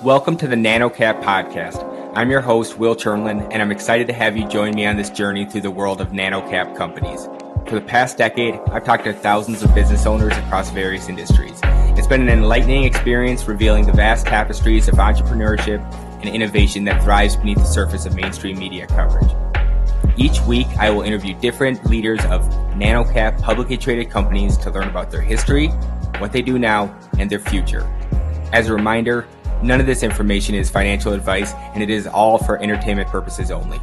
Welcome to the NanoCap podcast. I'm your host, Will Chernlin, and I'm excited to have you join me on this journey through the world of NanoCap companies. For the past decade, I've talked to thousands of business owners across various industries. It's been an enlightening experience revealing the vast tapestries of entrepreneurship and innovation that thrives beneath the surface of mainstream media coverage. Each week, I will interview different leaders of NanoCap publicly traded companies to learn about their history, what they do now, and their future. As a reminder, none of this information is financial advice, and it is all for entertainment purposes only.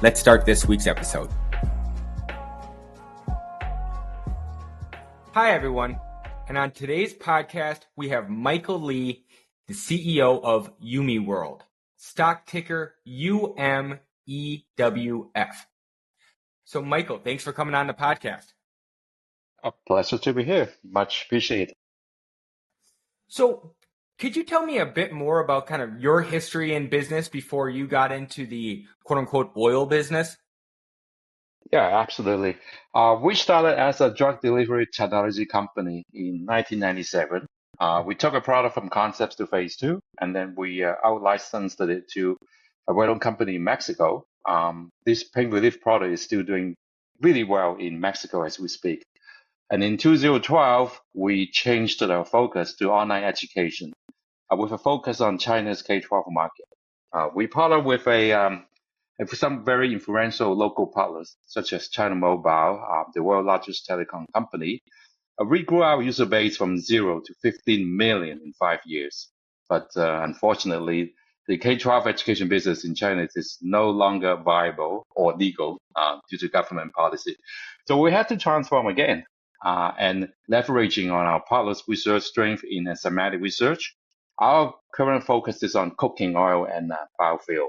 Let's start this week's episode. Hi, everyone. And on today's podcast, we have Michael Lee, the CEO of UMeWorld, stock ticker UMEWF. So, Michael, thanks for coming on the podcast. A pleasure to be here. Much appreciated. So, could you tell me a bit more about kind of your history in business before you got into the quote-unquote oil business? Yeah, absolutely. We started as a drug delivery technology company in 1997. We took a product from concepts to phase two, and then we out-licensed it to a well-known company in Mexico. This pain relief product is still doing really well in Mexico as we speak. And in 2012, we changed our focus to online education with a focus on China's K-12 market. We partnered with some very influential local partners, such as China Mobile, the world's largest telecom company. We grew our user base from 0 to 15 million in 5 years. But unfortunately, the K-12 education business in China is no longer viable or legal due to government policy. So we had to transform again and leveraging on our partners' research strength in enzymatic research. Our current focus is on cooking oil and biofuel.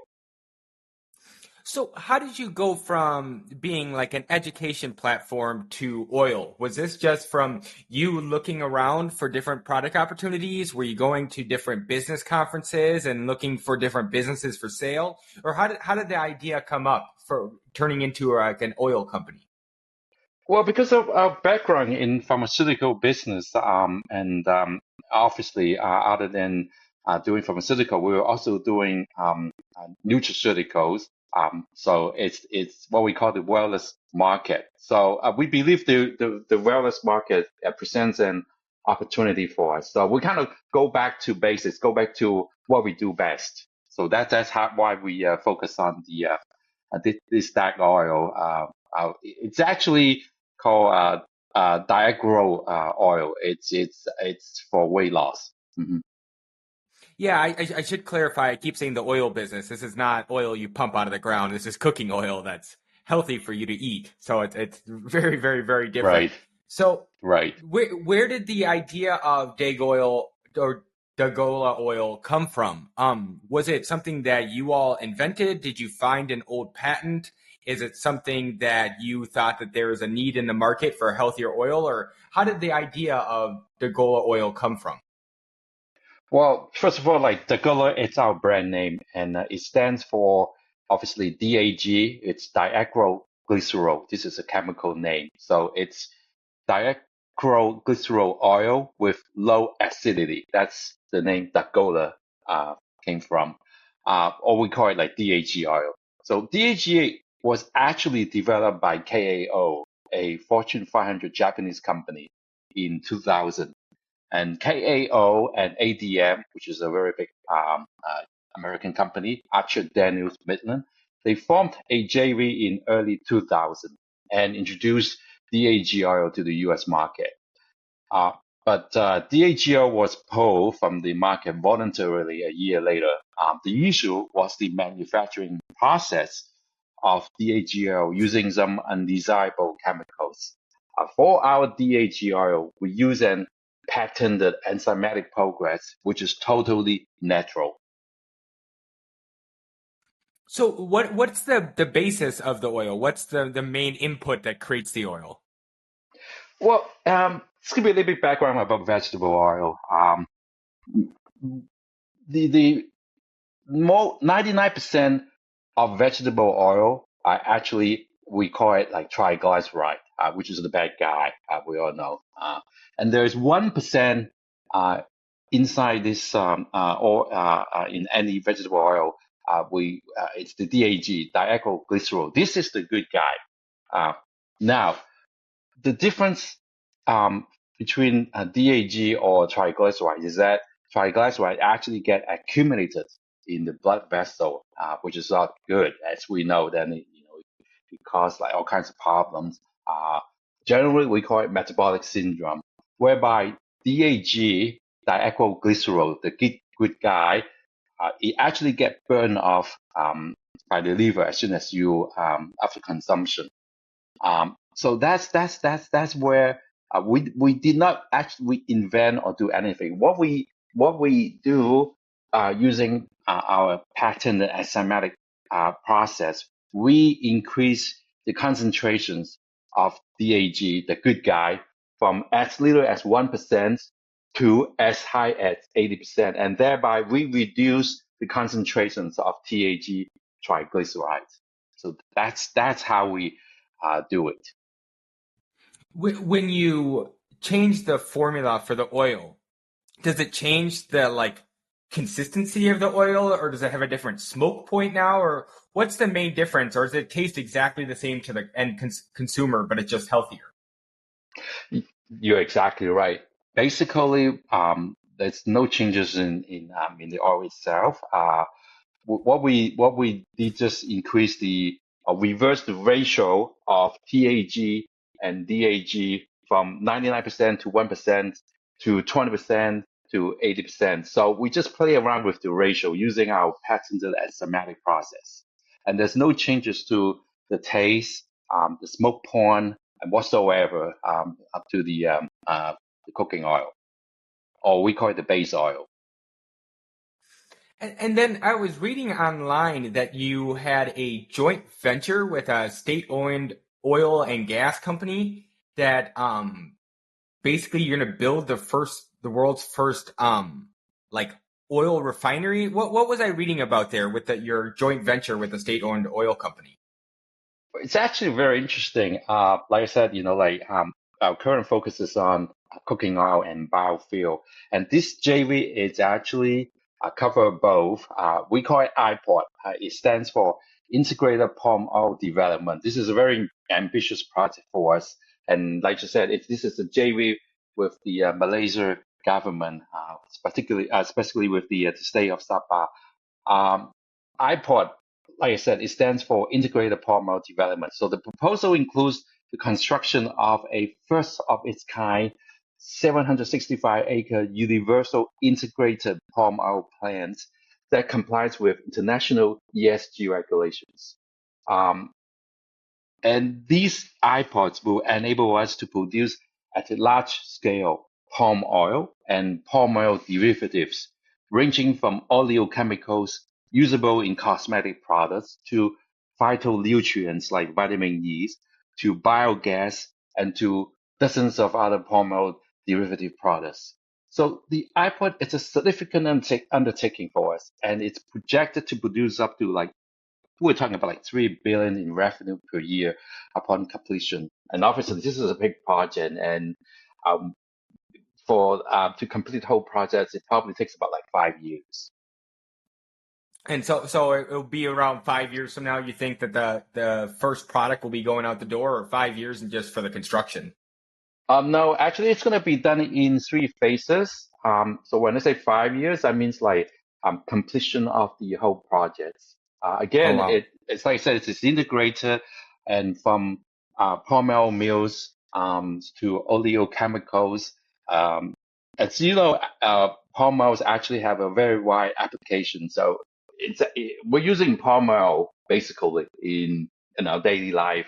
So how did you go from being like an education platform to oil? Was this just from you looking around for different product opportunities? Were you going to different business conferences and looking for different businesses for sale? Or how did the idea come up for turning into like an oil company? Well, because of our background in pharmaceutical business, and obviously, other than doing pharmaceutical, we were also doing nutraceuticals. So it's what we call the wellness market. So we believe the wellness market presents an opportunity for us. So we kind of go back to basics, go back to what we do best. So that's why we focus on this DAGola oil. It's actually called DAGola oil. It's for weight loss. Mm-hmm. Yeah, I should clarify. I keep saying the oil business. This is not oil you pump out of the ground. This is cooking oil that's healthy for you to eat. So it's very, very, very different. Right. So right. Where did the idea of DAGola oil come from? Was it something that you all invented? Did you find an old patent? Is it something that you thought that there was a need in the market for healthier oil? Or how did the idea of DAGola oil come from? Well, first of all, like DAGola, it's our brand name, and it stands for obviously DAG. It's diacrylglycerol. This is a chemical name, so it's diacrylglycerol oil with low acidity. That's the name DAGola came from, or we call it like DAG oil. So DAG was actually developed by KAO, a Fortune 500 Japanese company, in 2000. And KAO and ADM, which is a very big American company, Archer Daniels Midland, they formed a JV in early 2000 and introduced DAG oil to the US market. But DAG oil was pulled from the market voluntarily a year later. The issue was the manufacturing process of DAG oil using some undesirable chemicals. For our DAG oil, we use an patented enzymatic progress, which is totally natural. So what's the basis of the oil? What's the main input that creates the oil? Well, this could be a little bit background about vegetable oil. The 99% of vegetable oil are actually, we call it like triglyceride, which is the bad guy, we all know. And there's 1% inside this or in any vegetable oil, it's the DAG, diacylglycerol. This is the good guy. Now, the difference between DAG or triglyceride is that triglyceride actually get accumulated in the blood vessel, which is not good, as we know. Then it causes like all kinds of problems. Generally, we call it metabolic syndrome, whereby DAG, diacylglycerol, the good guy, it actually get burned off by the liver as soon as you after consumption. So that's where we did not actually invent or do anything. What we do using our patented enzymatic process, we increase the concentrations of DAG, the good guy, from as little as 1% to as high as 80%, and thereby we reduce the concentrations of TAG triglycerides. So that's how we do it. When you change the formula for the oil, does it change the consistency of the oil, or does it have a different smoke point now, or what's the main difference, or does it taste exactly the same to the end consumer, but it's just healthier? You're exactly right. Basically, there's no changes in the oil itself. What we did just increase reverse the ratio of TAG and DAG from 99% to 1% to 20% to 80%. So we just play around with the ratio using our patented enzymatic process. And there's no changes to the taste, the smoke point, and whatsoever up to the cooking oil, or we call it the base oil. And then I was reading online that you had a joint venture with a state-owned oil and gas company that basically you're going to build the world's first oil refinery. What was I reading about there with your joint venture with a state-owned oil company? It's actually very interesting. Like I said, our current focus is on cooking oil and biofuel, and this JV is actually cover both. We call it IPOD. It stands for Integrated Palm Oil Development. This is a very ambitious project for us, and like you said, this is a JV with the Malaysia government, especially with the state of Sabah. IPOD, like I said, it stands for Integrated Palm Oil Development. So the proposal includes the construction of a first of its kind 765-acre universal integrated palm oil plant that complies with international ESG regulations. And these iPods will enable us to produce at a large scale palm oil and palm oil derivatives, ranging from oleochemicals usable in cosmetic products to phytonutrients like vitamin E to biogas and to dozens of other palm oil derivative products. So the iPod is a significant undertaking for us, and it's projected to produce up to we're talking about 3 billion in revenue per year upon completion. And obviously, this is a big project, and for to complete the whole project, it probably takes about 5 years. And so it'll be around 5 years from now. You think that the first product will be going out the door, or 5 years and just for the construction? No, actually, it's going to be done in 3 phases. So when I say 5 years, that means completion of the whole project. Again, Oh, wow. it's like I said, it's integrated, and from palm oil mills to oleochemicals. As you know, palm oils actually have a very wide application. So we're using palm oil basically in our daily life,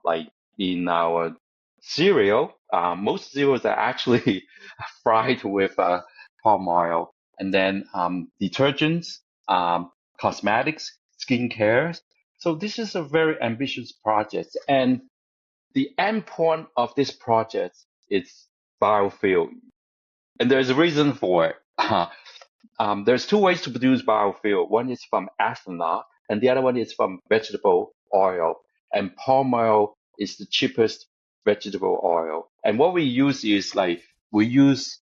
like in our cereal. Most cereals are actually fried with palm oil, and then detergents, cosmetics, skincare. So this is a very ambitious project, and the end point of this project is biofuel, and there's a reason for it. There's two ways to produce biofuel. One is from ethanol, and the other one is from vegetable oil. And palm oil is the cheapest vegetable oil. And what we use is we use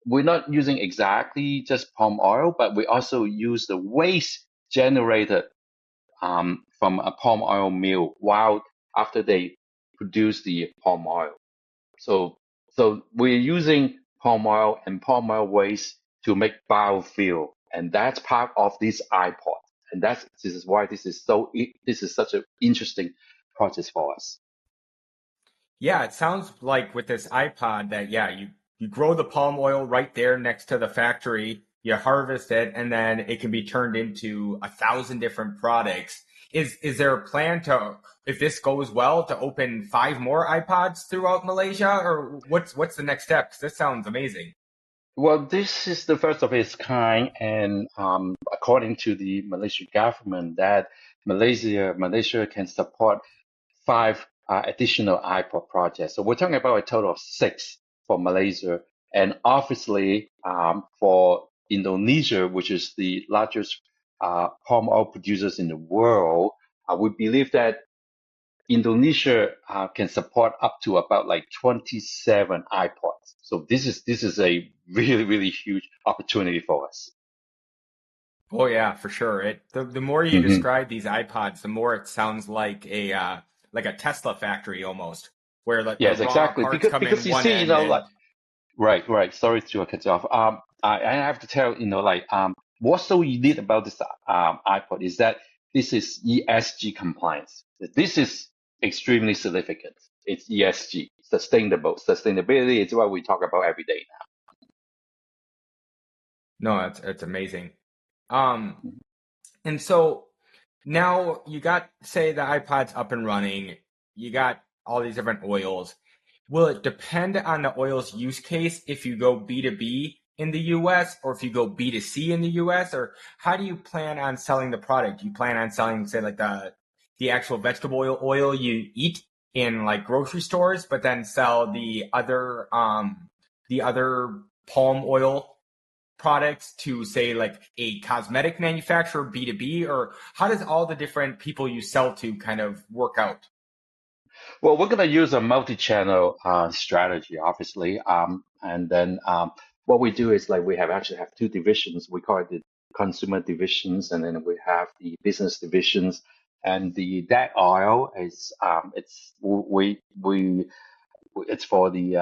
we're not using exactly just palm oil, but we also use the waste generated from a palm oil mill while after they produce the palm oil. So so we're using palm oil and palm oil waste to make biofuel, and that's part of this iPod. And this is why this is such an interesting project for us. Yeah, it sounds like with this iPod that yeah, you grow the palm oil right there next to the factory, you harvest it, and then it can be turned into 1,000 different products. Is there a plan to, if this goes well, to open 5 more iPods throughout Malaysia, or what's the next step? 'Cause this sounds amazing. Well, this is the first of its kind, and according to the Malaysian government, that Malaysia can support 5 additional iPod projects. So we're talking about a total of 6 for Malaysia, and obviously for Indonesia, which is the largest palm oil producers in the world, we believe that Indonesia can support up to about like 27 iPods. So this is a really huge opportunity for us. Oh yeah, for sure. The more you Hmm. describe these iPods, the more it sounds like a Tesla factory almost, where like the Yes, raw exactly. parts come Because in you one see, end like and right. Sorry to cut you off. I have to tell like what's so unique about this iPod is that this is ESG compliance. This is extremely significant. It's ESG, sustainable. Sustainability is what we talk about every day no, it's amazing. Um, now. and so now you got, say, the iPod's up and running, you got all these different oils. Will it depend on the oil's use case if you go B2B in the US or if you go B2C in the US? Or how do you plan on selling the product? Do you plan on selling, say, like the actual vegetable oil you eat in like grocery stores, but then sell the other palm oil products to, say, like a cosmetic manufacturer B2B, or how does all the different people you sell to kind of work out? Well, we're going to use a multi-channel strategy, obviously. And then what we do is like we actually have 2 divisions. We call it the consumer divisions, and then we have the business divisions. And the DAG oil is it's for the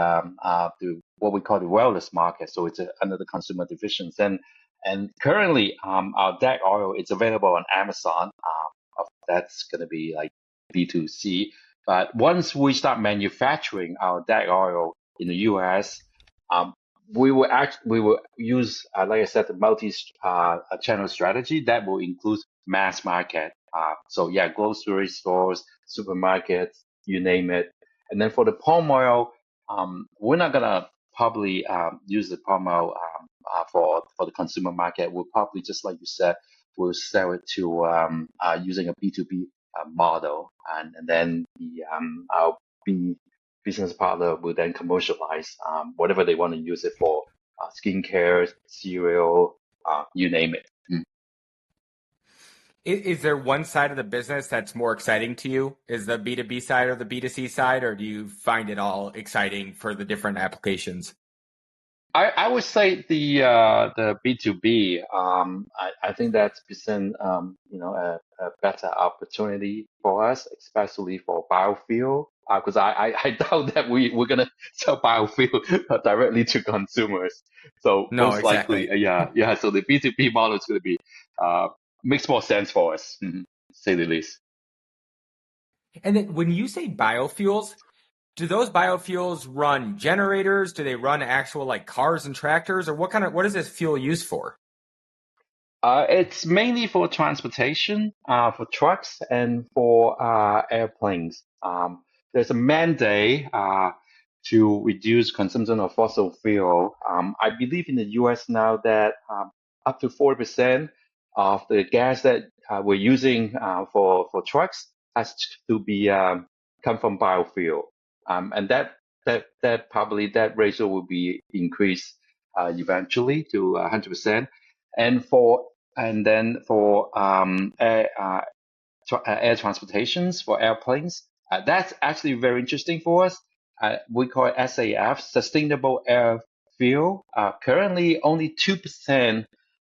what we call the wellness market. So it's under the consumer divisions. And currently our DAG oil is available on Amazon. That's going to be like B2C. But once we start manufacturing our DAG oil in the US, um, we will use, like I said, the multi channel strategy that will include mass market. So yeah, grocery stores, supermarkets, you name it. And then for the palm oil, we're not gonna probably use the palm oil for the consumer market. We'll probably, just like you said, we'll sell it to using a B2B model, and then our B business partner will then commercialize whatever they want to use it for, skincare, cereal, you name it. Mm. Is there one side of the business that's more exciting to you? Is the B2B side or the B2C side, or do you find it all exciting for the different applications? I would say the B2B. I think that's present a better opportunity for us, especially for biofuel. Because I doubt that we're gonna sell biofuel directly to consumers. So No, most likely, exactly. yeah. So the B2B model is gonna be uh makes more sense for us, to say the least. And then when you say biofuels, do those biofuels run generators? Do they run actual like cars and tractors, or what is this fuel used for? It's mainly for transportation, for trucks and for airplanes. There's a mandate to reduce consumption of fossil fuel. I believe in the US now that up to 40% of the gas that we're using for trucks has to be come from biofuel. And that probably that ratio will be increased eventually to 100%. And for and then for air transportations for airplanes, that's actually very interesting for us. We call it SAF, Sustainable fuel, currently only 2%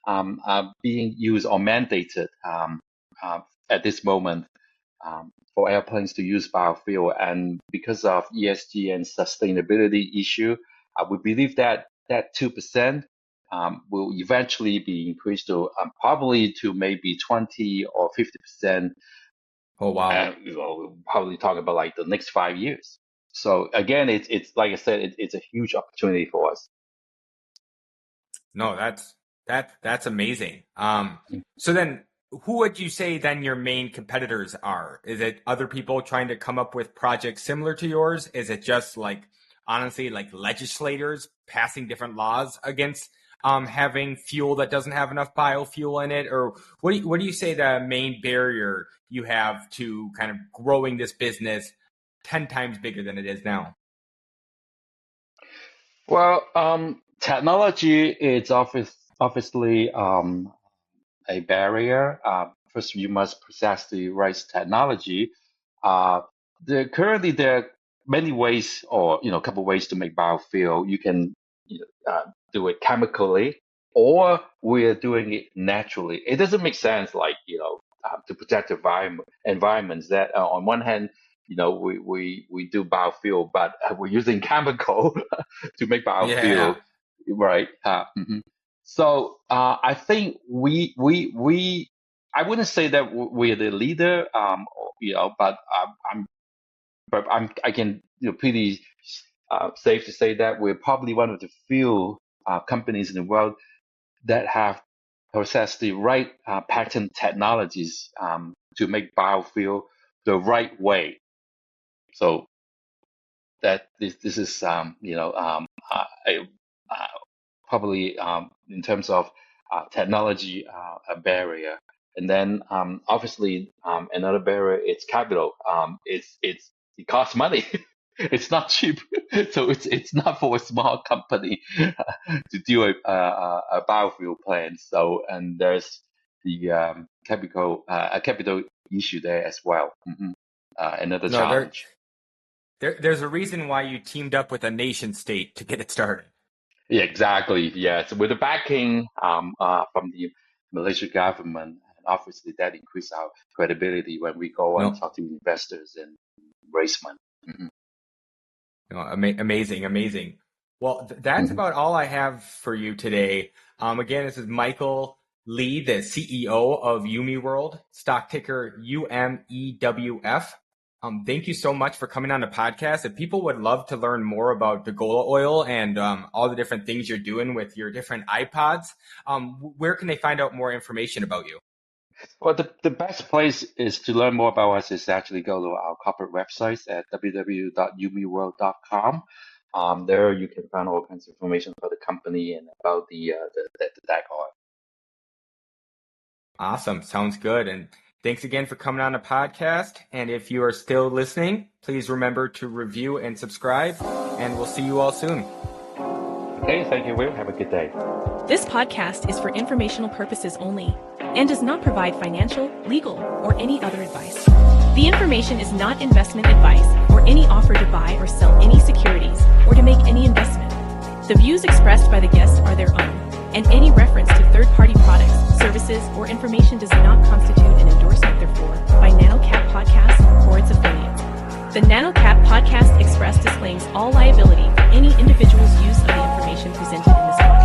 are being used or mandated at this moment for airplanes to use biofuel. And because of ESG and sustainability issue, we believe that that 2% will eventually be increased to probably to maybe 20 or 50%. Oh, wow. We'll probably talk about like the next 5 years. So again, it's like I said, it's a huge opportunity for us. No, that's amazing. So then who would you say then your main competitors are? Is it other people trying to come up with projects similar to yours? Is it just like honestly like legislators passing different laws against having fuel that doesn't have enough biofuel in it? Or what do you say the main barrier you have to kind of growing this business 10 times bigger than it is now? Well, technology is obviously a barrier. First, you must possess the right technology. Currently there are many ways, or a couple ways to make biofuel. You can do it chemically, or we're doing it naturally. It doesn't make sense, like to protect environments. That on one hand, we do biofuel, but we're using chemical to make biofuel, Yeah. right? So I think I wouldn't say that we're the leader, but I can pretty safe to say that we're probably one of the few companies in the world that have possessed the right patent technologies to make biofuel the right way. So that this is probably in terms of technology a barrier. And then obviously another barrier is capital. It costs money. It's not cheap, so it's not for a small company to do a biofuel plant. So and there's the capital issue there as well. Another No, challenge. there's a reason why you teamed up with a nation state to get it started. Yeah, exactly. Yes, with the backing from the Malaysian government, and obviously that increases our credibility when we go and No, talk to investors and raise money. Mhm, no, amazing, amazing. Well, that's mhm. about all I have for you today. Again, this is Michael Lee, the CEO of UMeWorld, stock ticker UMEWF. Thank you so much for coming on the podcast. If people would love to learn more about DAGola Oil and all the different things you're doing with your different iPods, where can they find out more information about you? Well, the best place is to learn more about us is actually go to our corporate websites at www.umeworld.com. There you can find all kinds of information about the company and about the DAG oil. Awesome. Sounds good. And thanks again for coming on the podcast. And if you are still listening, please remember to review and subscribe. And we'll see you all soon. Okay, thank you, Will. Have a good day. This podcast is for informational purposes only and does not provide financial, legal, or any other advice. The information is not investment advice or any offer to buy or sell any securities or to make any investment. The views expressed by the guests are their own, and any reference to third-party products, services, or information does not constitute an endorsement therefor by NanoCap Podcast or its affiliates. The NanoCap Podcast Express disclaims all liability for any individual's use of the information presented in this podcast.